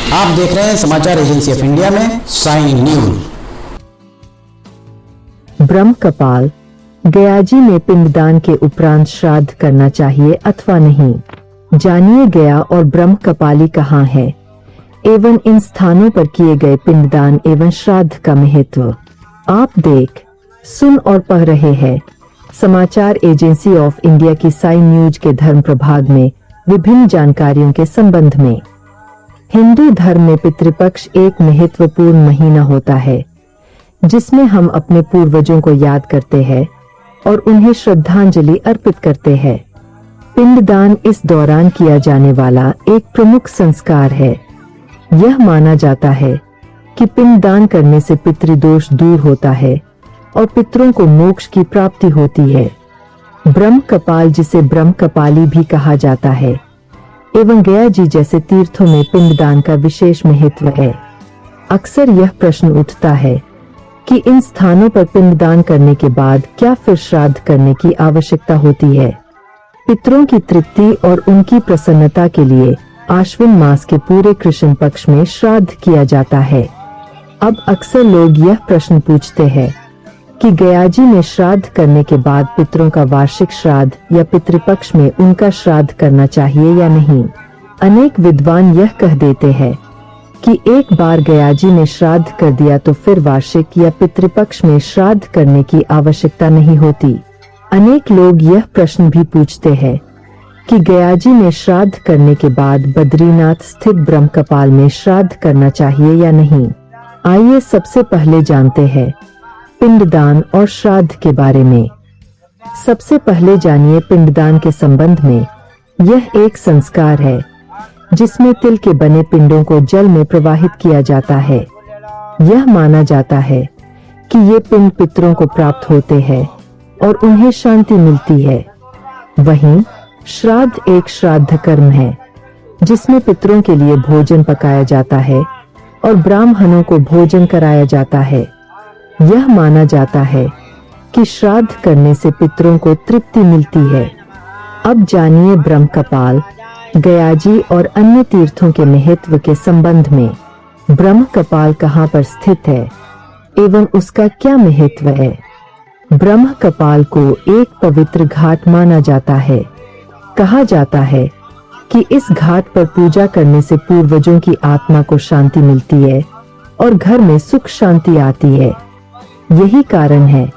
आप देख रहे हैं समाचार एजेंसी ऑफ इंडिया में साइन न्यूज। ब्रह्म कपाल, गयाजी में पिंडदान के उपरांत श्राद्ध करना चाहिए अथवा नहीं, जानिए गया और ब्रह्म कपाली कहाँ है एवं इन स्थानों पर किए गए पिंडदान एवं श्राद्ध का महत्व। आप देख, सुन और पढ़ रहे हैं समाचार एजेंसी ऑफ इंडिया की साइन न्यूज के धर्म प्रभाग में विभिन्न जानकारियों के संबंध में। हिंदू धर्म में पितृपक्ष एक महत्वपूर्ण महीना होता है जिसमें हम अपने पूर्वजों को याद करते हैं और उन्हें श्रद्धांजलि अर्पित करते हैं। पिंडदान इस दौरान किया जाने वाला एक प्रमुख संस्कार है। यह माना जाता है कि पिंडदान करने से पितृदोष दूर होता है और पितरों को मोक्ष की प्राप्ति होती है। ब्रह्म कपाल, जिसे ब्रह्म कपाली भी कहा जाता है, एवं गया जी जैसे तीर्थों में पिंडदान का विशेष महत्व है। अक्सर यह प्रश्न उठता है कि इन स्थानों पर पिंडदान करने के बाद क्या फिर श्राद्ध करने की आवश्यकता होती है। पितरों की तृप्ति और उनकी प्रसन्नता के लिए आश्विन मास के पूरे कृष्ण पक्ष में श्राद्ध किया जाता है। अब अक्सर लोग यह प्रश्न पूछते हैं कि गयाजी में श्राद्ध करने के बाद पितरों का वार्षिक श्राद्ध या पितृपक्ष में उनका श्राद्ध करना चाहिए या नहीं। अनेक विद्वान यह कह देते हैं कि एक बार गयाजी में श्राद्ध कर दिया तो फिर वार्षिक या पितृपक्ष में श्राद्ध करने की आवश्यकता नहीं होती। अनेक लोग यह प्रश्न भी पूछते हैं कि गयाजी में श्राद्ध करने के बाद बद्रीनाथ स्थित ब्रह्म कपाल में श्राद्ध करना चाहिए या नहीं। आइए सबसे पहले जानते हैं पिंडदान और श्राद्ध के बारे में। सबसे पहले जानिए पिंडदान के संबंध में। यह एक संस्कार है जिसमें तिल के बने पिंडों को जल में प्रवाहित किया जाता है। यह माना जाता है कि ये पिंड पितरों को प्राप्त होते हैं और उन्हें शांति मिलती है। वहीं श्राद्ध एक श्राद्ध कर्म है जिसमें पितरों के लिए भोजन पकाया जाता है और ब्राह्मणों को भोजन कराया जाता है। यह माना जाता है कि श्राद्ध करने से पितरों को तृप्ति मिलती है। अब जानिए ब्रह्म कपाल, गयाजी और अन्य तीर्थों के महत्व के संबंध में। ब्रह्म कपाल कहाँ पर स्थित है एवं उसका क्या महत्व है। ब्रह्म कपाल को एक पवित्र घाट माना जाता है। कहा जाता है कि इस घाट पर पूजा करने से पूर्वजों की आत्मा को शांति मिलती है और घर में सुख शांति आती है। यही कारण है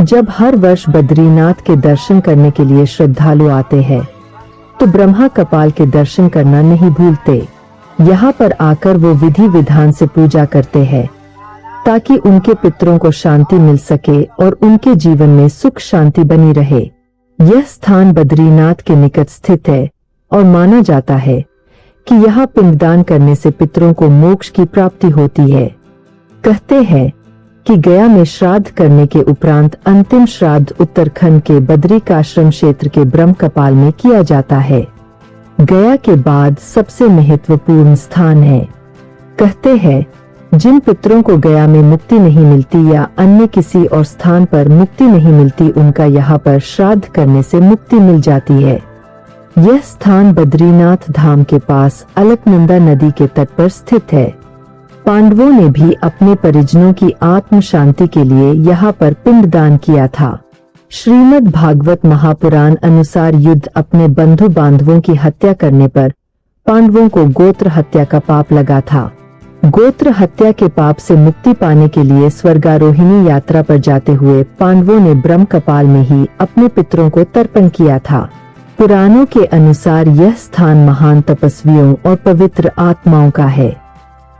जब हर वर्ष बद्रीनाथ के दर्शन करने के लिए श्रद्धालु आते हैं तो ब्रह्मा कपाल के दर्शन करना नहीं भूलते। यहाँ पर आकर वो विधि विधान से पूजा करते हैं ताकि उनके पितरों को शांति मिल सके और उनके जीवन में सुख शांति बनी रहे। यह स्थान बद्रीनाथ के निकट स्थित है और माना जाता है कि यहाँ पिंडदान करने से पितरों को मोक्ष की प्राप्ति होती है। कहते हैं कि गया में श्राद्ध करने के उपरांत अंतिम श्राद्ध उत्तराखंड के बद्रिकाश्रम क्षेत्र के ब्रह्म कपाल में किया जाता है। गया के बाद सबसे महत्वपूर्ण स्थान है। कहते हैं जिन पितरों को गया में मुक्ति नहीं मिलती या अन्य किसी और स्थान पर मुक्ति नहीं मिलती, उनका यहाँ पर श्राद्ध करने से मुक्ति मिल जाती है। यह स्थान बद्रीनाथ धाम के पास अलकनंदा नदी के तट पर स्थित है। पांडवों ने भी अपने परिजनों की आत्म शांति के लिए यहाँ पर पिंडदान किया था। श्रीमद् भागवत महापुराण अनुसार युद्ध अपने बंधु बांधवों की हत्या करने पर पांडवों को गोत्र हत्या का पाप लगा था। गोत्र हत्या के पाप से मुक्ति पाने के लिए स्वर्गारोहिणी यात्रा पर जाते हुए पांडवों ने ब्रह्म कपाल में ही अपने पितरों को तर्पण किया था। पुराणों के अनुसार यह स्थान महान तपस्वियों और पवित्र आत्माओं का है।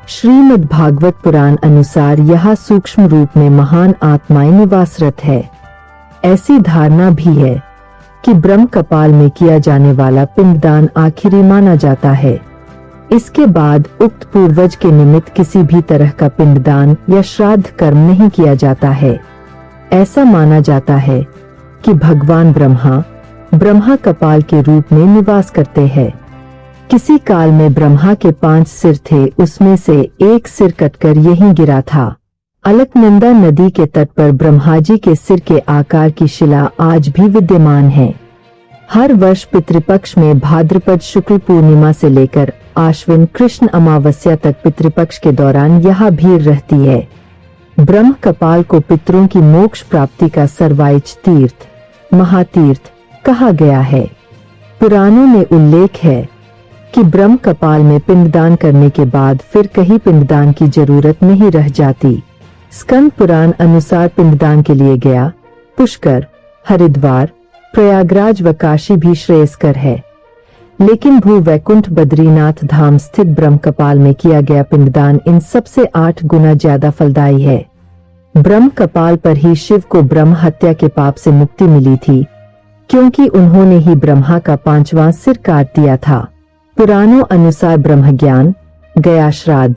श्रीमद् भागवत पुराण अनुसार यहाँ सूक्ष्म रूप में महान आत्माएं निवासरत है। ऐसी धारणा भी है कि ब्रह्म कपाल में किया जाने वाला पिंडदान आखिरी माना जाता है। इसके बाद उक्त पूर्वज के निमित्त किसी भी तरह का पिंडदान या श्राद्ध कर्म नहीं किया जाता है। ऐसा माना जाता है कि भगवान ब्रह्मा कपाल के रूप में निवास करते हैं। किसी काल में ब्रह्मा के 5 सिर थे, उसमें से एक सिर कटकर यहीं गिरा था। अलकनंदा नदी के तट पर ब्रह्मा जी के सिर के आकार की शिला आज भी विद्यमान है। हर वर्ष पितृपक्ष में भाद्रपद शुक्ल पूर्णिमा से लेकर आश्विन कृष्ण अमावस्या तक पितृपक्ष के दौरान यहाँ भीड़ रहती है। ब्रह्म कपाल को पितरों की मोक्ष प्राप्ति का सर्वोच्च तीर्थ, महातीर्थ कहा गया है। पुराणों में उल्लेख है कि ब्रह्म कपाल में पिंडदान करने के बाद फिर कहीं पिंडदान की जरूरत नहीं रह जाती। स्कंद पुराण अनुसार पिंडदान के लिए गया, पुष्कर, हरिद्वार, प्रयागराज व काशी भी श्रेयस्कर है, लेकिन भू वैकुंठ बद्रीनाथ धाम स्थित ब्रह्म कपाल में किया गया पिंडदान इन सबसे 8 गुना ज्यादा फलदायी है। ब्रह्म कपाल पर ही शिव को ब्रह्म हत्या के पाप से मुक्ति मिली थी, क्योंकि उन्होंने ही ब्रह्मा का 5वां सिर काट दिया था। पुराणों अनुसार ब्रह्म ज्ञान, गया श्राद्ध,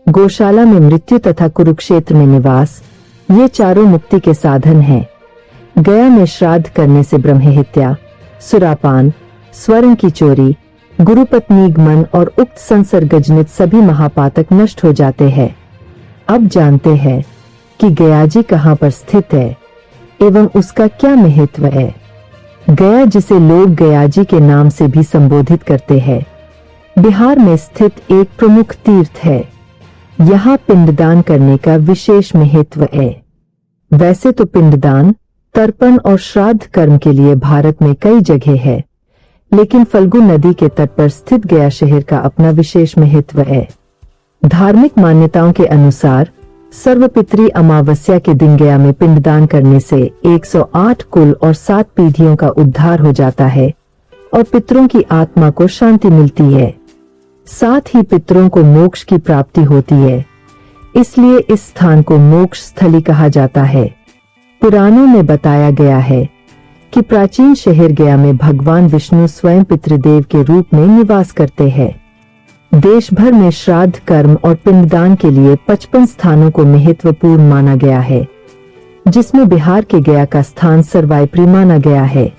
गौशाला में मृत्यु तथा कुरुक्षेत्र में निवास, ये चारों मुक्ति के साधन हैं। गया में श्राद्ध करने से ब्रह्महत्या, सुरापान, स्वर्ण की चोरी, गुरुपत्नीगमन और उक्त संसर्गजनित सभी महापातक नष्ट हो जाते हैं। अब जानते हैं कि गयाजी कहाँ पर स्थित है एवं उसका क्या महत्व है। गया, जिसे लोग गयाजी के नाम से भी संबोधित करते हैं, बिहार में स्थित एक प्रमुख तीर्थ है। यहाँ पिंडदान करने का विशेष महत्व है। वैसे तो पिंडदान, तर्पण और श्राद्ध कर्म के लिए भारत में कई जगह है, लेकिन फल्गु नदी के तट पर स्थित गया शहर का अपना विशेष महत्व है। धार्मिक मान्यताओं के अनुसार सर्वपितरी अमावस्या के दिन गया में पिंडदान करने से 108 कुल और 7 पीढ़ियों का उद्धार हो जाता है और पितरों की आत्मा को शांति मिलती है। साथ ही पितरों को मोक्ष की प्राप्ति होती है, इसलिए इस स्थान को मोक्ष स्थली कहा जाता है। पुराणों में बताया गया है कि प्राचीन शहर गया में भगवान विष्णु स्वयं पितृदेव के रूप में निवास करते हैं। देश भर में श्राद्ध कर्म और पिंडदान के लिए 55 स्थानों को महत्वपूर्ण माना गया है, जिसमें बिहार के गया का स्थान सर्वोपरि माना गया है।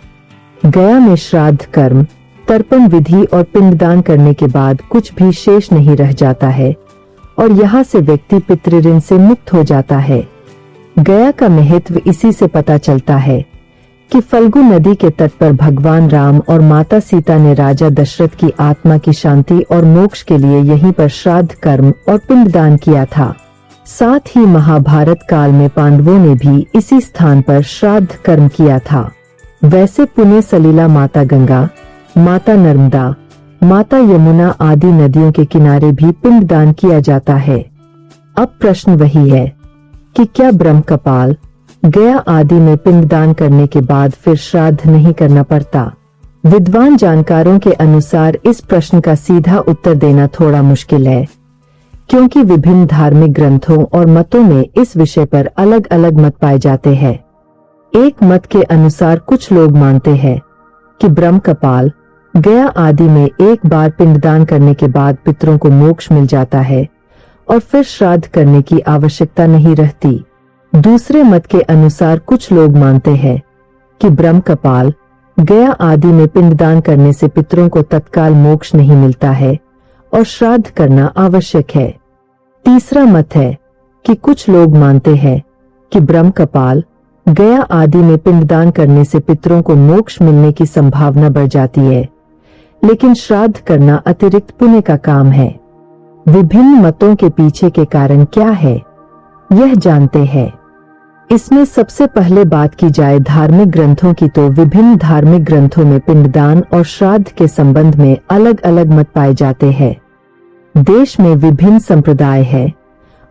गया में श्राद्ध कर्म, तर्पण विधि और पिंडदान करने के बाद कुछ भी शेष नहीं रह जाता है और यहाँ से व्यक्ति पितृऋण से मुक्त हो जाता है। गया का महत्व इसी से पता चलता है कि फल्गु नदी के तट पर भगवान राम और माता सीता ने राजा दशरथ की आत्मा की शांति और मोक्ष के लिए यहीं पर श्राद्ध कर्म और पिंडदान किया था। साथ ही महाभारत काल में पांडवों ने भी इसी स्थान पर श्राद्ध कर्म किया था। वैसे पुण्य सलीला माता गंगा, माता नर्मदा, माता यमुना आदि नदियों के किनारे भी पिंडदान किया जाता है। अब प्रश्न वही है कि क्या ब्रह्म कपाल, गया आदि में पिंडदान करने के बाद फिर श्राद्ध नहीं करना पड़ता? विद्वान जानकारों के अनुसार इस प्रश्न का सीधा उत्तर देना थोड़ा मुश्किल है, क्योंकि विभिन्न धार्मिक ग्रंथों और मतों में इस विषय पर अलग अलग मत पाए जाते हैं। एक मत के अनुसार कुछ लोग मानते हैं कि ब्रह्म कपाल, गया आदि में एक बार पिंडदान करने के बाद पितरों को मोक्ष मिल जाता है और फिर श्राद्ध करने की आवश्यकता नहीं रहती। दूसरे मत के अनुसार कुछ लोग मानते हैं कि ब्रह्म कपाल, गया आदि में पिंडदान करने से पितरों को तत्काल मोक्ष नहीं मिलता है और श्राद्ध करना आवश्यक है। तीसरा मत है कि कुछ लोग मानते हैं कि ब्रह्म कपाल, गया आदि में पिंडदान करने से पितरों को मोक्ष मिलने की संभावना बढ़ जाती है, लेकिन श्राद्ध करना अतिरिक्त पुण्य का काम है। विभिन्न मतों के पीछे के कारण क्या है, यह जानते हैं। इसमें सबसे पहले बात की जाए धार्मिक ग्रंथों की, तो विभिन्न धार्मिक ग्रंथों में पिंडदान और श्राद्ध के संबंध में अलग अलग मत पाए जाते हैं। देश में विभिन्न संप्रदाय है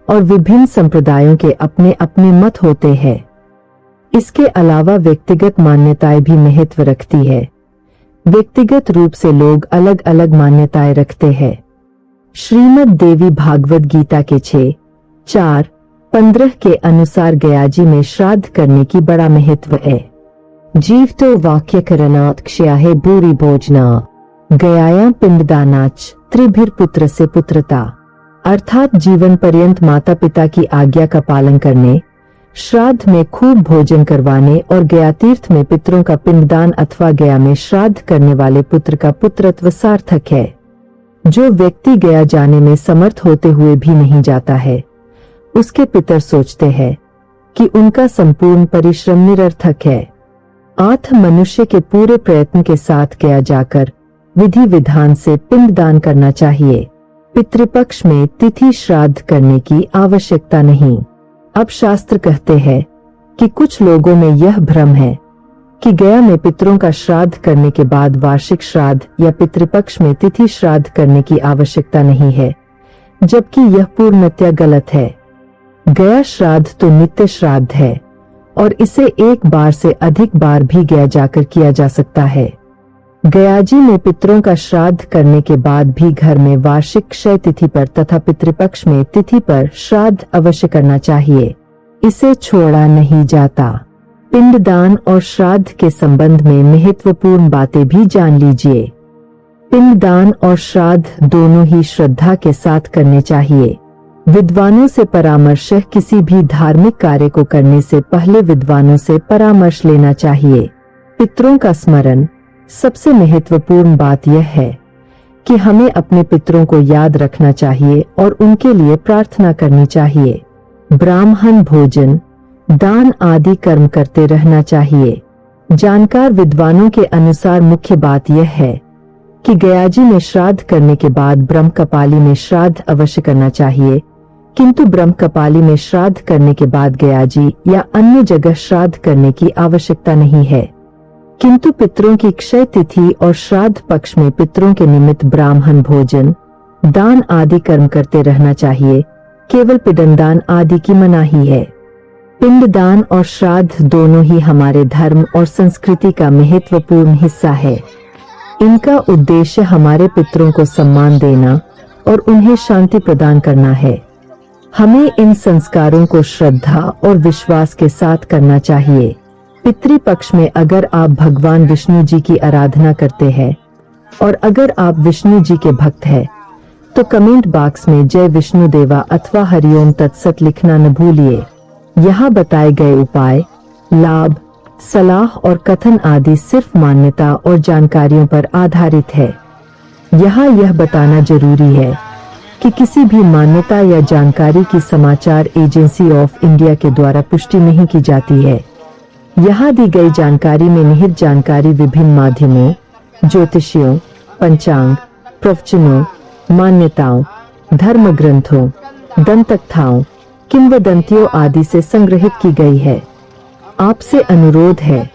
और विभिन्न संप्रदायों के अपने अपने मत होते हैं। इसके अलावा व्यक्तिगत मान्यताएं भी महत्व रखती है। व्यक्तिगत रूप से लोग अलग अलग मान्यताएं रखते हैं। श्रीमद् देवी भागवत गीता के 6:4-15 के अनुसार गयाजी में श्राद्ध करने की बड़ा महत्व है। जीव तो वाक्य करनात् क्षयाहे भूरि भोजना, गयायां पिंडदानाच त्रिभिर पुत्र से पुत्रता, अर्थात जीवन पर्यंत माता पिता की आज्ञा का पालन करने, श्राद्ध में खूब भोजन करवाने और गया तीर्थ में पितरों का पिंडदान अथवा गया में श्राद्ध करने वाले पुत्र का पुत्रत्व सार्थक है। जो व्यक्ति गया जाने में समर्थ होते हुए भी नहीं जाता है, उसके पितर सोचते हैं कि उनका संपूर्ण परिश्रम निरर्थक है। आठ मनुष्य के पूरे प्रयत्न के साथ गया जाकर विधि विधान से पिंडदान करना चाहिए। पितृपक्ष में तिथि श्राद्ध करने की आवश्यकता नहीं। अब शास्त्र कहते हैं कि कुछ लोगों में यह भ्रम है कि गया में पितरों का श्राद्ध करने के बाद वार्षिक श्राद्ध या पितृपक्ष में तिथि श्राद्ध करने की आवश्यकता नहीं है, जबकि यह पूर्णतया गलत है। गया श्राद्ध तो नित्य श्राद्ध है और इसे एक बार से अधिक बार भी गया जाकर किया जा सकता है। गयाजी में पितरों का श्राद्ध करने के बाद भी घर में वार्षिक क्षय तिथि पर तथा पितृपक्ष में तिथि पर श्राद्ध अवश्य करना चाहिए, इसे छोड़ा नहीं जाता। पिंडदान और श्राद्ध के संबंध में महत्वपूर्ण बातें भी जान लीजिए। पिंडदान और श्राद्ध दोनों ही श्रद्धा के साथ करने चाहिए। विद्वानों से परामर्श। किसी भी धार्मिक कार्य को करने से पहले विद्वानों से परामर्श लेना चाहिए। पितरों का स्मरण। सबसे महत्वपूर्ण बात यह है कि हमें अपने पितरों को याद रखना चाहिए और उनके लिए प्रार्थना करनी चाहिए। ब्राह्मण भोजन, दान आदि कर्म करते रहना चाहिए। जानकार विद्वानों के अनुसार मुख्य बात यह है कि गयाजी में श्राद्ध करने के बाद ब्रह्मकपाली में श्राद्ध अवश्य करना चाहिए, किंतु ब्रह्मकपाली में श्राद्ध करने के बाद गयाजी या अन्य जगह श्राद्ध करने की आवश्यकता नहीं है। किंतु पितरों की क्षय तिथि और श्राद्ध पक्ष में पितरों के निमित्त ब्राह्मण भोजन, दान आदि कर्म करते रहना चाहिए। केवल पिंडदान आदि की मनाही है। पिंडदान और श्राद्ध दोनों ही हमारे धर्म और संस्कृति का महत्वपूर्ण हिस्सा है। इनका उद्देश्य हमारे पितरों को सम्मान देना और उन्हें शांति प्रदान करना है। हमें इन संस्कारों को श्रद्धा और विश्वास के साथ करना चाहिए। पितृपक्ष में अगर आप भगवान विष्णु जी की आराधना करते हैं और अगर आप विष्णु जी के भक्त हैं, तो कमेंट बॉक्स में जय विष्णु देवा अथवा हरिओम तत्सत लिखना न भूलिए। यहाँ बताए गए उपाय, लाभ, सलाह और कथन आदि सिर्फ मान्यता और जानकारियों पर आधारित है। यहाँ यह बताना जरूरी है कि किसी भी मान्यता या जानकारी की समाचार एजेंसी ऑफ इंडिया के द्वारा पुष्टि नहीं की जाती है। यहाँ दी गई जानकारी में निहित जानकारी विभिन्न माध्यमों, ज्योतिषियों, पंचांग, प्रवचनों, मान्यताओं, धर्म ग्रंथों, दंतकथाओं, किंवदंतियों आदि से संग्रहित की गई है। आपसे अनुरोध है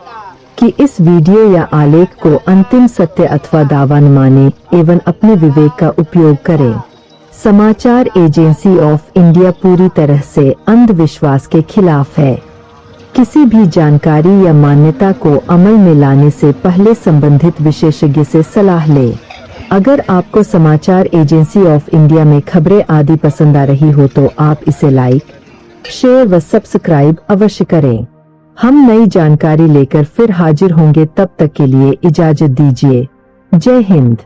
कि इस वीडियो या आलेख को अंतिम सत्य अथवा दावा न माने एवं अपने विवेक का उपयोग करें। समाचार एजेंसी ऑफ इंडिया पूरी तरह से अंधविश्वास के खिलाफ है। किसी भी जानकारी या मान्यता को अमल में लाने से पहले संबंधित विशेषज्ञ से सलाह लें। अगर आपको समाचार एजेंसी ऑफ इंडिया में खबरें आदि पसंद आ रही हो तो आप इसे लाइक, शेयर व सब्सक्राइब अवश्य करें। हम नई जानकारी लेकर फिर हाजिर होंगे, तब तक के लिए इजाजत दीजिए। जय हिंद।